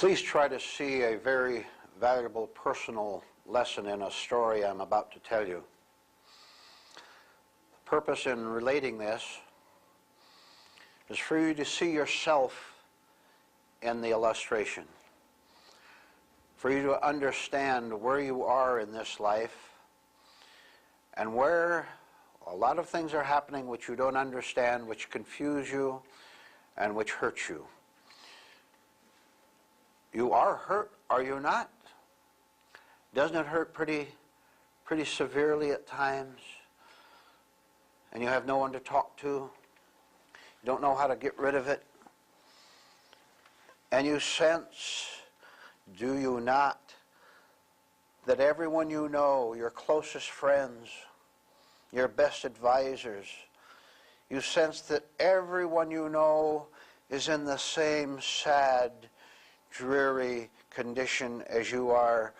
Please try to see a very valuable personal lesson in a story I'm about to tell you. The purpose in relating this is for you to see yourself in the illustration, for you to understand where you are in this life and where a lot of things are happening which you don't understand, which confuse you and which hurt you. You are hurt, are you not? Doesn't it hurt pretty severely at times? And you have no one to talk to. You don't know how to get rid of it. And you sense, do you not, that everyone you know, your closest friends, your best advisors, you sense that everyone you know is in the same sad, dreary condition as you are,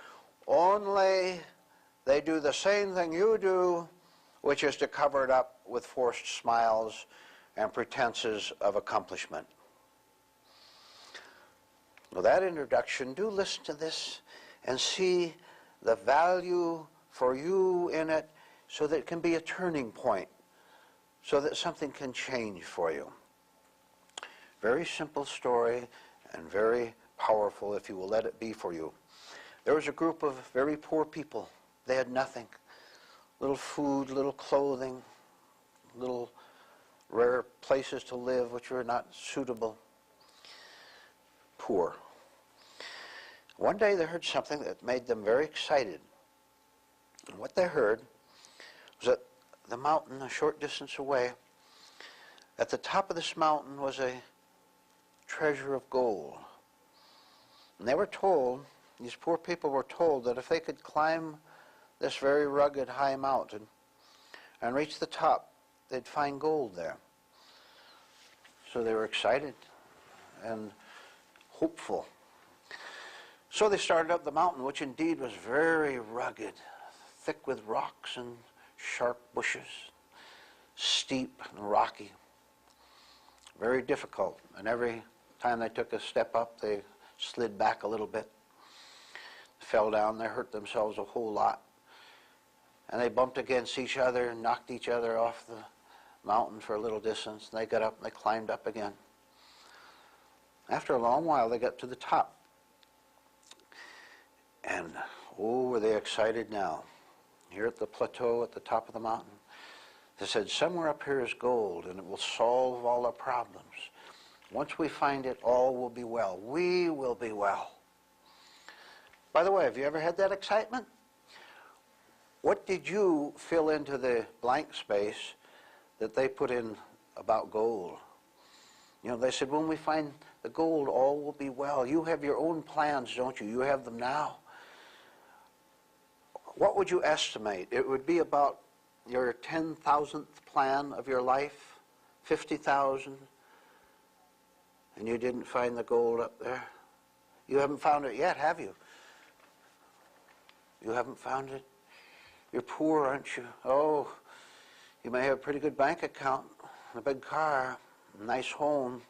only they do the same thing you do, which is to cover it up with forced smiles and pretenses of accomplishment. With that introduction, do listen to this and see the value for you in it so that it can be a turning point, so that something can change for you. Very simple story and very powerful if you will let it be for you. There was a group of very poor people. They had nothing. Little food, little clothing, little rare places to live which were not suitable. Poor. One day they heard something that made them very excited. And what they heard was that the mountain, a short distance away, at the top of this mountain was a treasure of gold. And they were told, these poor people were told, that if they could climb this very rugged high mountain and reach the top, they'd find gold there. So they were excited and hopeful. So they started up the mountain, which indeed was very rugged, thick with rocks and sharp bushes, steep and rocky, very difficult. And every time they took a step up, they slid back a little bit, fell down, they hurt themselves a whole lot. And they bumped against each other and knocked each other off the mountain for a little distance. And they got up and they climbed up again. After a long while, they got to the top. And, oh, were they excited now. Here at the plateau at the top of the mountain, they said, somewhere up here is gold, and it will solve all our problems. Once we find it, all will be well. We will be well. By the way, have you ever had that excitement? What did you fill into the blank space that they put in about gold? You know, they said, when we find the gold, all will be well. You have your own plans, don't you? You have them now. What would you estimate? It would be about your 10,000th plan of your life, 50,000, and you didn't find the gold up there. You haven't found it yet, have you? You haven't found it? You're poor, aren't you? Oh, you may have a pretty good bank account, a big car, a nice home.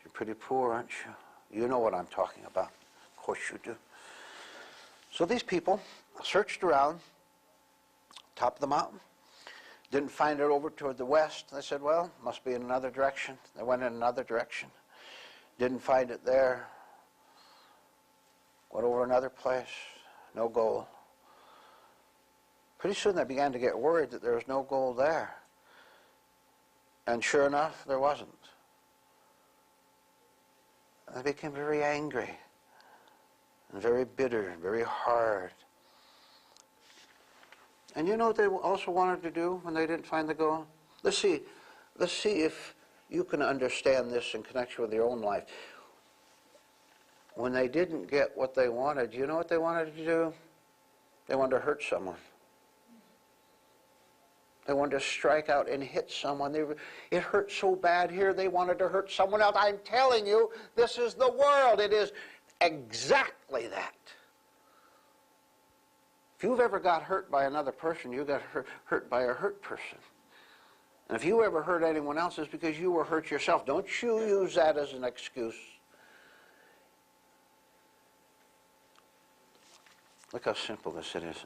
You're pretty poor, aren't you? You know what I'm talking about. Of course you do. So these people searched around, top of the mountain, didn't find it over toward the west. They said, well, must be in another direction. They went in another direction. Didn't find it there. Went over another place. No gold. Pretty soon they began to get worried that there was no gold there. And sure enough, there wasn't. And they became very angry and very bitter and very hard. And you know what they also wanted to do when they didn't find the gold? Let's see if you can understand this in connection with your own life. When they didn't get what they wanted, you know what they wanted to do? They wanted to hurt someone. They wanted to strike out and hit someone. It hurt so bad here, they wanted to hurt someone else. I'm telling you, this is the world. It is exactly that. If you've ever got hurt by another person, you got hurt by a hurt person. And if you ever hurt anyone else, it's because you were hurt yourself. Don't you use that as an excuse. Look how simple this it is.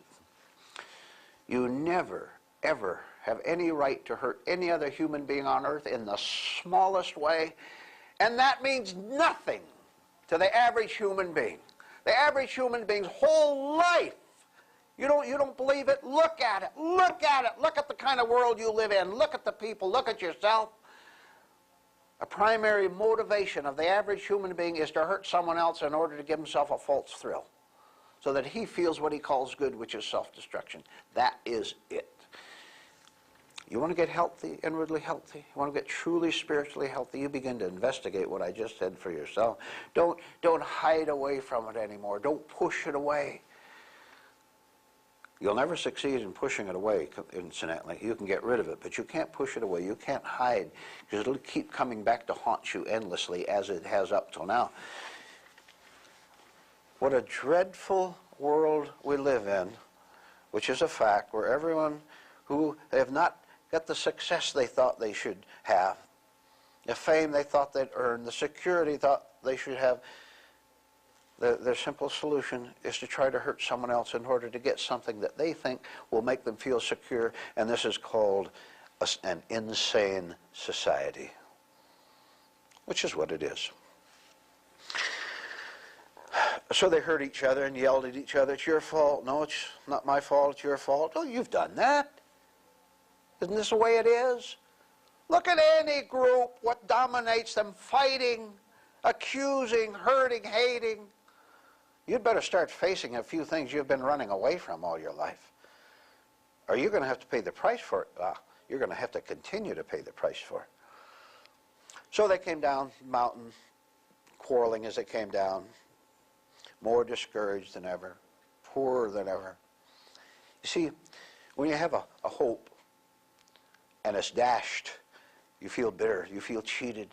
You never, ever have any right to hurt any other human being on earth in the smallest way, and that means nothing to the average human being. The average human being's whole life. You don't believe it? Look at it. Look at it. Look at the kind of world you live in. Look at the people. Look at yourself. A primary motivation of the average human being is to hurt someone else in order to give himself a false thrill, so that he feels what he calls good, which is self-destruction. That is it. You want to get healthy, inwardly healthy? You want to get truly spiritually healthy? You begin to investigate what I just said for yourself. Don't hide away from it anymore. Don't push it away. You'll never succeed in pushing it away, incidentally. You can get rid of it, but you can't push it away. You can't hide, because it'll keep coming back to haunt you endlessly, as it has up till now. What a dreadful world we live in, which is a fact, where everyone who have not got the success they thought they should have, the fame they thought they'd earn, the security they thought they should have, their simple solution is to try to hurt someone else in order to get something that they think will make them feel secure, and this is called an insane society, which is what it is. So they hurt each other and yelled at each other. It's your fault. No, it's not my fault. It's your fault. Oh, you've done that. Isn't this the way it is? Look at any group, what dominates them: fighting, accusing, hurting, hating. You'd better start facing a few things you've been running away from all your life. Or you're going to have to pay the price for it. You're going to have to continue to pay the price for it. So they came down the mountain, quarreling as they came down, more discouraged than ever, poorer than ever. You see, when you have a hope and it's dashed, you feel bitter, you feel cheated,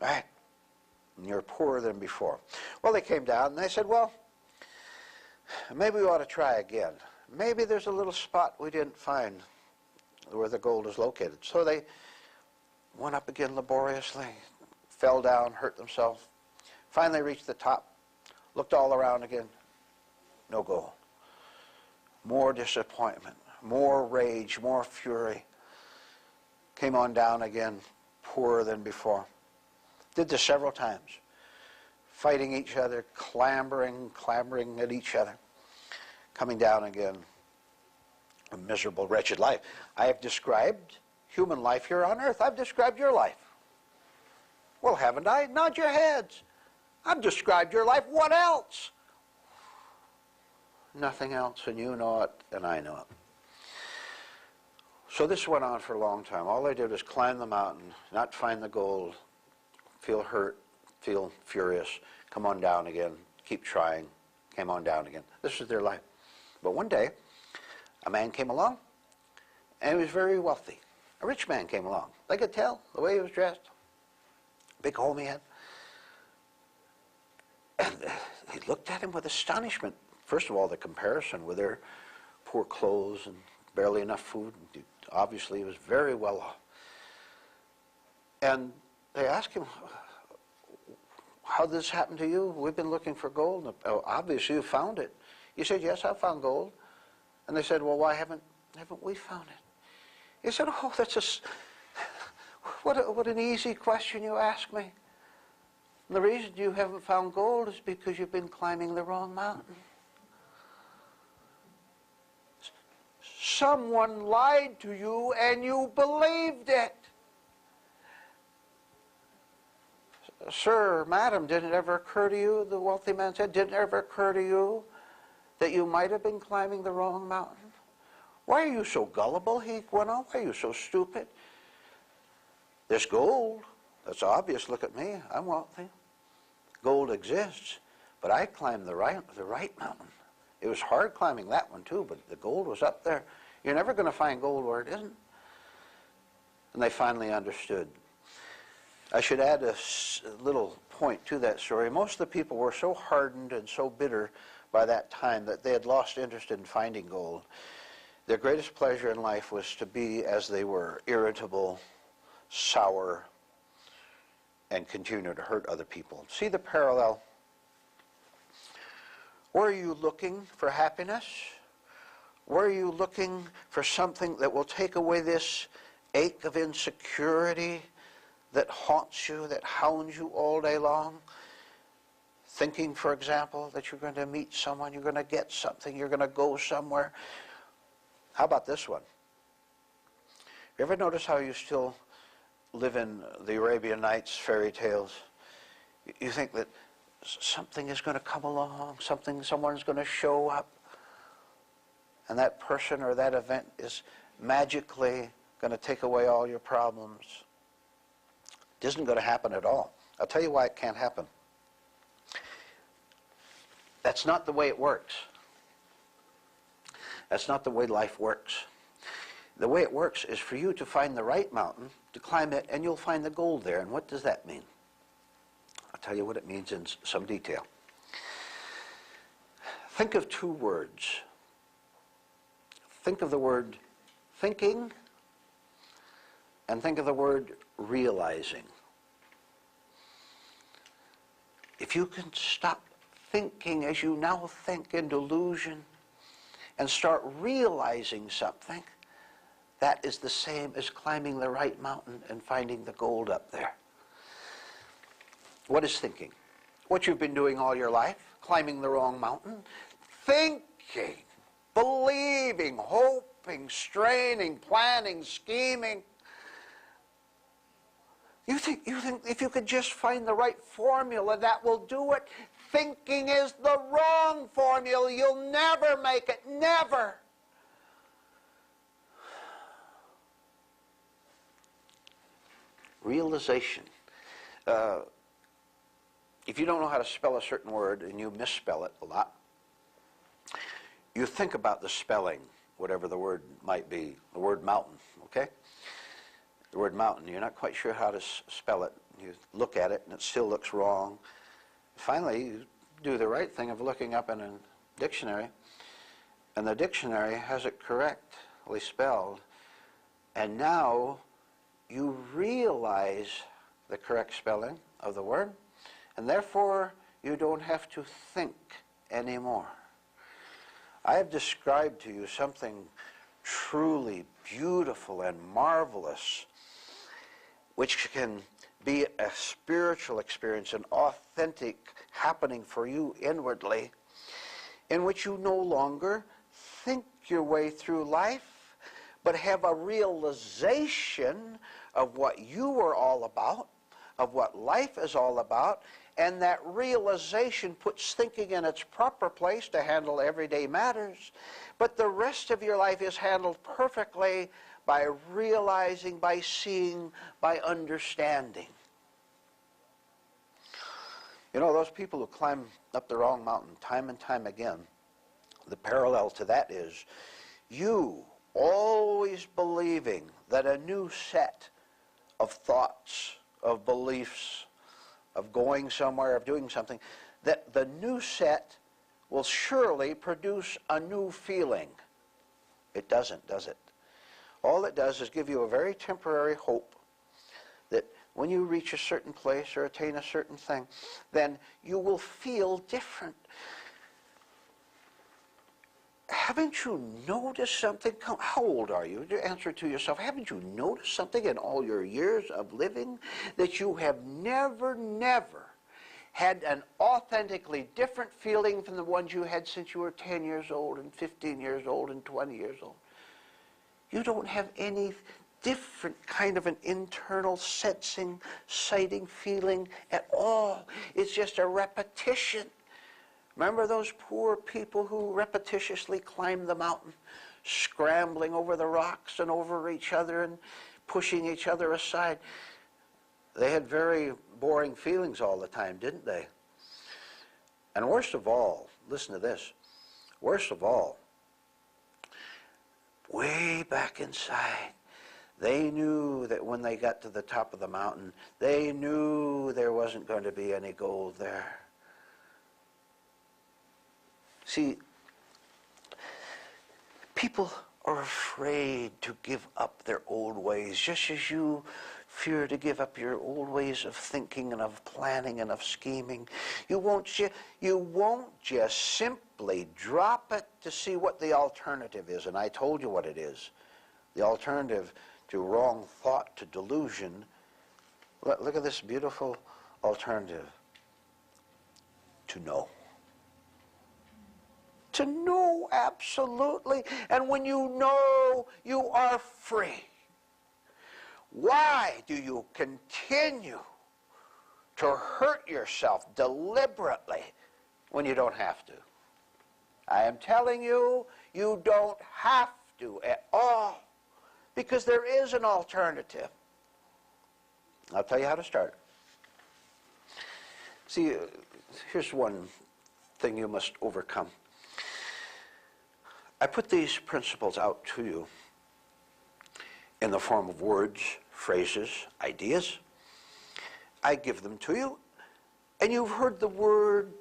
right? And you're poorer than before. Well, they came down and they said, well, maybe we ought to try again. Maybe there's a little spot we didn't find where the gold is located. So they went up again laboriously, fell down, hurt themselves, finally reached the top, looked all around again, no gold. More disappointment, more rage, more fury. Came on down again, poorer than before. Did this several times, fighting each other, clambering at each other, coming down again. A miserable, wretched life. I have described human life here on earth. I've described your life. Well, haven't I? Nod your heads. I've described your life. What else? Nothing else, and you know it, and I know it. So this went on for a long time. All they did was climb the mountain, not find the gold, feel hurt, feel furious, come on down again, keep trying, came on down again. This was their life. But one day, a man came along, and he was very wealthy. A rich man came along. They could tell the way he was dressed. Big home he had. And he looked at him with astonishment. First of all, the comparison with their poor clothes and barely enough food. Obviously, he was very well off. And they asked him, how did this happen to you? We've been looking for gold. Oh, obviously, you found it. He said, yes, I found gold. And they said, well, why haven't we found it? He said, oh, that's what an easy question you ask me. And the reason you haven't found gold is because you've been climbing the wrong mountain. Someone lied to you and you believed it. Sir, madam, didn't it ever occur to you, the wealthy man said, didn't it ever occur to you that you might have been climbing the wrong mountain? Why are you so gullible, he went on. Why are you so stupid? There's gold. That's obvious. Look at me. I'm wealthy. Gold exists, but I climbed the right mountain. It was hard climbing that one too, but the gold was up there. You're never going to find gold where it isn't. And they finally understood. I should add a little point to that story. Most of the people were so hardened and so bitter by that time that they had lost interest in finding gold. Their greatest pleasure in life was to be as they were, irritable, sour, and continue to hurt other people. See the parallel? Were you looking for happiness? Were you looking for something that will take away this ache of insecurity that haunts you, that hounds you all day long? Thinking, for example, that you're going to meet someone, you're going to get something, you're going to go somewhere. How about this one? You ever notice how you still live in the Arabian Nights fairy tales? You think that something is going to come along, someone's going to show up, and that person or that event is magically going to take away all your problems. It isn't going to happen at all. I'll tell you why it can't happen. That's not the way it works. That's not the way life works. The way it works is for you to find the right mountain, to climb it, and you'll find the gold there. And what does that mean? I'll tell you what it means in some detail. Think of two words. Think of the word thinking, and think of the word realizing. If you can stop thinking as you now think in delusion and start realizing something, that is the same as climbing the right mountain and finding the gold up there. What is thinking? What you've been doing all your life, climbing the wrong mountain. Thinking, believing, hoping, straining, planning, scheming. You think if you could just find the right formula, that will do it. Thinking is the wrong formula. You'll never make it. Never. Realization. If you don't know how to spell a certain word and you misspell it a lot, you think about the spelling, whatever the word might be, the word mountain, okay? The word mountain, you're not quite sure how to spell it. You look at it and it still looks wrong. Finally, you do the right thing of looking up in a dictionary, and the dictionary has it correctly spelled, and now you realize the correct spelling of the word, and therefore you don't have to think anymore. I have described to you something truly beautiful and marvelous, which can be a spiritual experience, an authentic happening for you inwardly, in which you no longer think your way through life, but have a realization of what you are all about, of what life is all about, and that realization puts thinking in its proper place to handle everyday matters. But the rest of your life is handled perfectly by realizing, by seeing, by understanding. You know, those people who climb up the wrong mountain time and time again, the parallel to that is you always believing that a new set of thoughts, of beliefs, of going somewhere, of doing something, that the new set will surely produce a new feeling. It doesn't, does it? All it does is give you a very temporary hope that when you reach a certain place or attain a certain thing, then you will feel different. Haven't you noticed something? How old are you? Answer to yourself. Haven't you noticed something in all your years of living that you have never had an authentically different feeling from the ones you had since you were 10 years old and 15 years old and 20 years old? You don't have any different kind of an internal sensing, sighting, feeling at all. It's just a repetition. Remember those poor people who repetitiously climbed the mountain, scrambling over the rocks and over each other and pushing each other aside? They had very boring feelings all the time, didn't they? And worst of all, listen to this, worst of all, way back inside, they knew that when they got to the top of the mountain, they knew there wasn't going to be any gold there. See, people are afraid to give up their old ways, just as you fear to give up your old ways of thinking and of planning and of scheming. You won't just simply drop it to see what the alternative is. And I told you what it is. The alternative to wrong thought, to delusion. Look at this beautiful alternative. To know. To know, absolutely. And when you know, you are free. Why do you continue to hurt yourself deliberately when you don't have to? I am telling you, you don't have to at all, because there is an alternative. I'll tell you how to start. See, here's one thing you must overcome. I put these principles out to you in the form of words, phrases, ideas. I give them to you, and you've heard the word,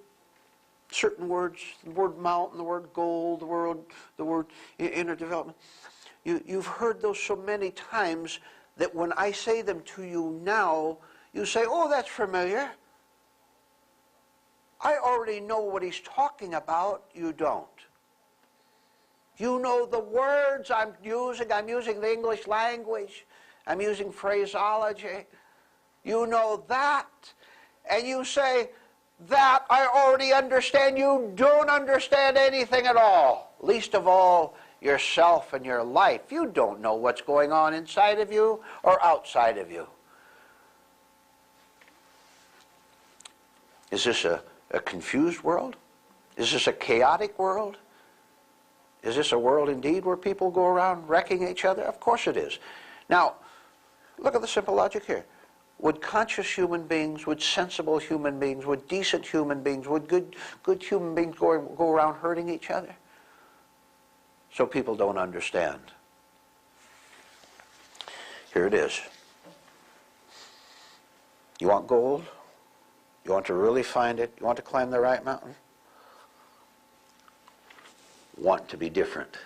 certain words, the word mountain, the word gold, the word inner development. You've heard those so many times that when I say them to you now, you say, oh, that's familiar. I already know what he's talking about. You don't. You know the words I'm using. I'm using the English language. I'm using phraseology. You know that. And you say, that I already understand. You don't understand anything at all. Least of all, yourself and your life. You don't know what's going on inside of you or outside of you. Is this a confused world? Is this a chaotic world? Is this a world indeed where people go around wrecking each other? Of course it is. Now, look at the simple logic here. Would conscious human beings, would sensible human beings, would decent human beings, would good human beings go around hurting each other? So people don't understand. Here it is. You want gold? You want to really find it? You want to climb the right mountain? Want to be different.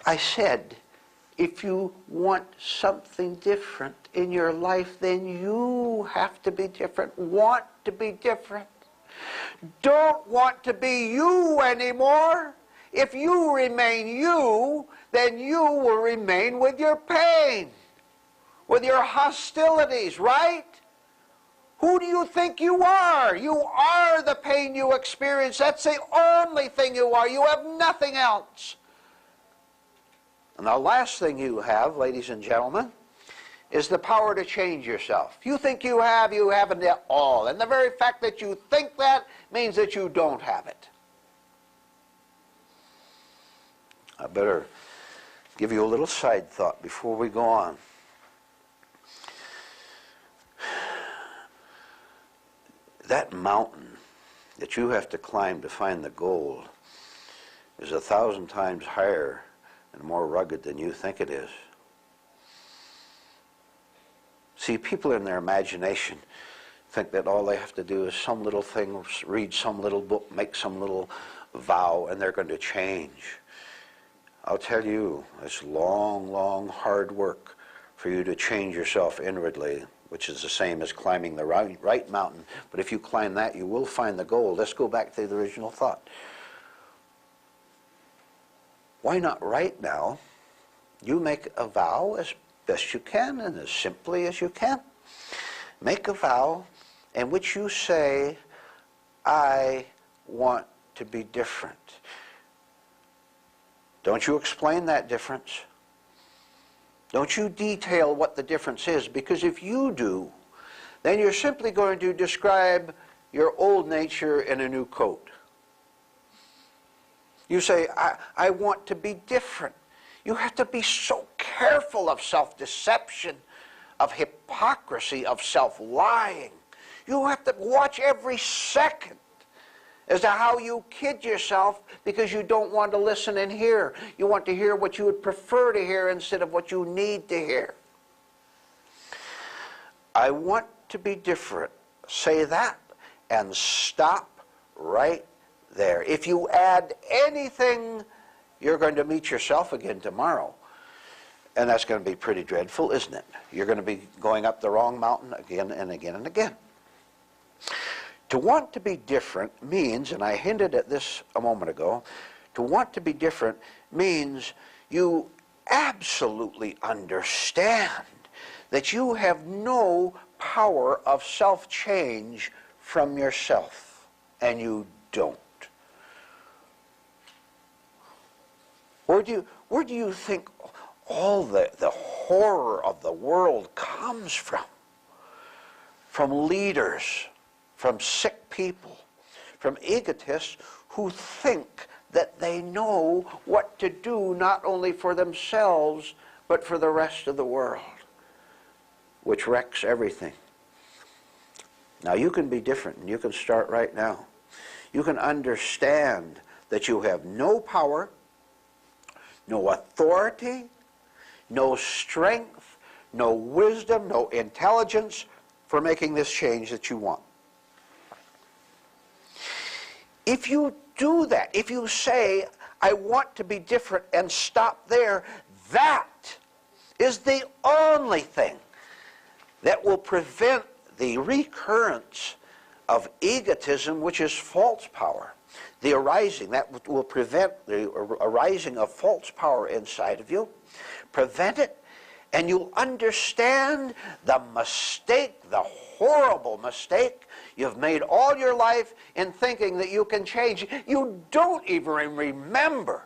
I said, if you want something different in your life, then you have to be different. Want to be different. Don't want to be you anymore. If you remain you, then you will remain with your pain, with your hostilities, right? Who do you think you are? You are the pain you experience. That's the only thing you are. You have nothing else. And the last thing you have, ladies and gentlemen, is the power to change yourself. You think you haven't at all. And the very fact that you think that means that you don't have it. I better give you a little side thought before we go on. That mountain that you have to climb to find the gold is 1,000 times higher and more rugged than you think it is. See, people in their imagination think that all they have to do is some little thing, read some little book, make some little vow, and they're going to change. I'll tell you, it's long, long, hard work for you to change yourself inwardly, which is the same as climbing the right mountain. But if you climb that, you will find the gold. Let's go back to the original thought. Why not right now, you make a vow as best you can and as simply as you can. Make a vow in which you say, I want to be different. Don't you explain that difference. Don't you detail what the difference is, because if you do, then you're simply going to describe your old nature in a new coat. You say, I want to be different. You have to be so careful of self-deception, of hypocrisy, of self-lying. You have to watch every second as to how you kid yourself because you don't want to listen and hear. You want to hear what you would prefer to hear instead of what you need to hear. I want to be different. Say that and stop right there. If you add anything, you're going to meet yourself again tomorrow. And that's going to be pretty dreadful, isn't it? You're going to be going up the wrong mountain again and again and again. To want to be different means, and I hinted at this a moment ago, to want to be different means you absolutely understand that you have no power of self-change from yourself, and you don't. Where do you think all the horror of the world comes from? From leaders, from sick people, from egotists who think that they know what to do not only for themselves but for the rest of the world, which wrecks everything. Now you can be different, and you can start right now. You can understand that you have no power, no authority, no strength, no wisdom, no intelligence for making this change that you want. If you do that, if you say, I want to be different, and stop there, that is the only thing that will prevent the recurrence of egotism, which is false power. The arising, that will prevent the arising of false power inside of you. Prevent it, and you'll understand the mistake, the horrible mistake you've made all your life in thinking that you can change. You don't even remember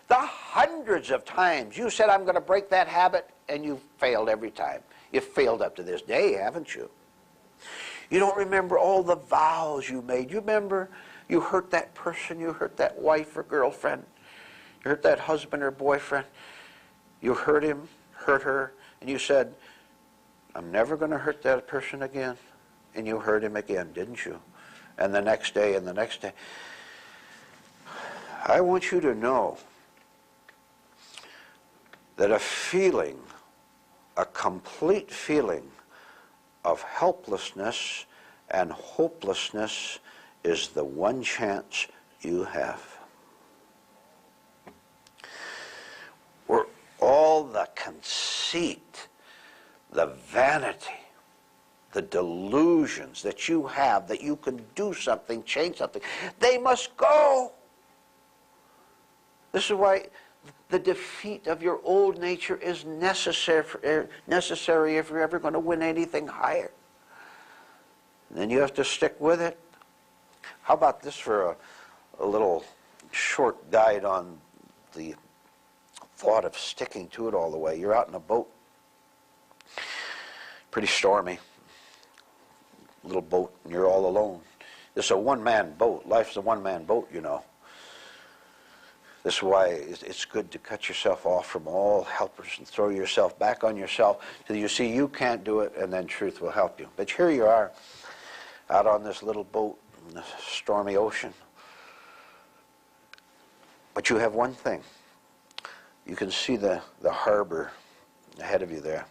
the hundreds of times you said, I'm going to break that habit, and you failed every time. You've failed up to this day, haven't you? You don't remember all the vows you made. You remember you hurt that person, you hurt that wife or girlfriend, you hurt that husband or boyfriend. You hurt him, hurt her, and you said, I'm never going to hurt that person again. And you hurt him again, didn't you? And the next day and the next day. I want you to know that a feeling, a complete feeling of helplessness and hopelessness is the one chance you have. Where all the conceit, the vanity, the delusions that you have that you can do something, change something, they must go. This is why the defeat of your old nature is necessary if you're ever going to win anything higher. And then you have to stick with it. How about this for a little short guide on the thought of sticking to it all the way? You're out in a boat, pretty stormy, little boat, and you're all alone. This is a one-man boat. Life's a one-man boat, you know. This is why it's good to cut yourself off from all helpers and throw yourself back on yourself till you see you can't do it, and then truth will help you. But here you are, out on this little boat in the stormy ocean. But you have one thing. You can see the harbor ahead of you there.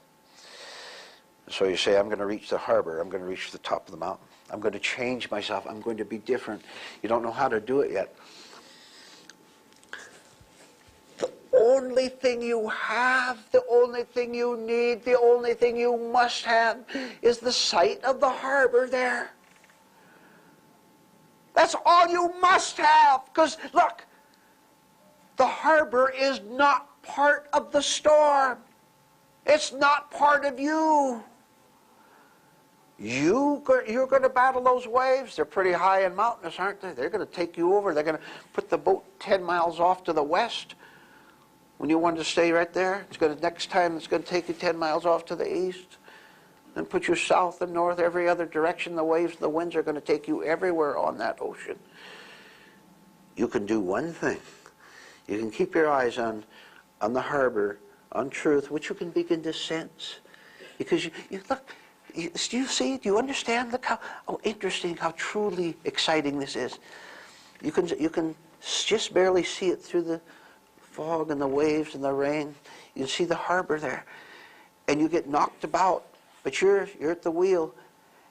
So you say, I'm going to reach the harbor. I'm going to reach the top of the mountain. I'm going to change myself. I'm going to be different. You don't know how to do it yet. The only thing you have, the only thing you need, the only thing you must have is the sight of the harbor there. That's all you must have. Because, look, the harbor is not part of the storm. It's not part of you. You're going to battle those waves. They're pretty high and mountainous, aren't they? They're going to take you over. They're going to put the boat 10 miles off to the west. When you wanted to stay right there, next time it's going to take you 10 miles off to the east. Then put you south and north, every other direction. The waves and the winds are going to take you everywhere on that ocean. You can do one thing. You can keep your eyes on the harbor, on truth, which you can begin to sense. Because you look, do you see? Do you understand? Look how interesting, how truly exciting this is. You can just barely see it through the fog and the waves and the rain. You can see the harbor there, and you get knocked about, but you're at the wheel,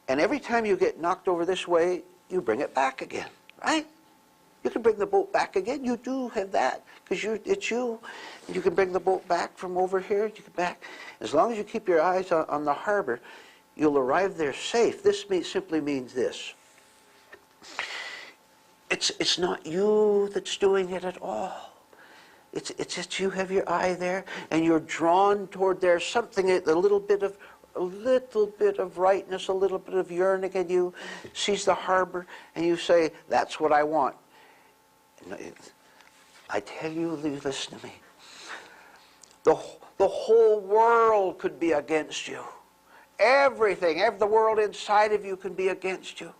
and every time you get knocked over this way, you bring it back again, right? You can bring the boat back again. You do have that because it's you. You can bring the boat back from over here. You can back. As long as you keep your eyes on the harbor, you'll arrive there safe. This simply means this. It's not you that's doing it at all. It's just you have your eye there, and you're drawn toward there. Something, a little bit of rightness, a little bit of yearning in you sees the harbor, and you say, "That's what I want." And I tell you, listen to me. The whole world could be against you. Everything, the world inside of you can be against you.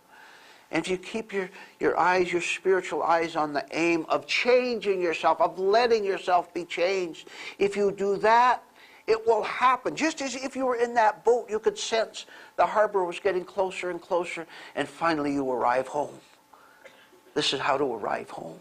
And if you keep your eyes, your spiritual eyes on the aim of changing yourself, of letting yourself be changed, if you do that, it will happen. Just as if you were in that boat, you could sense the harbor was getting closer and closer, and finally you arrive home. This is how to arrive home.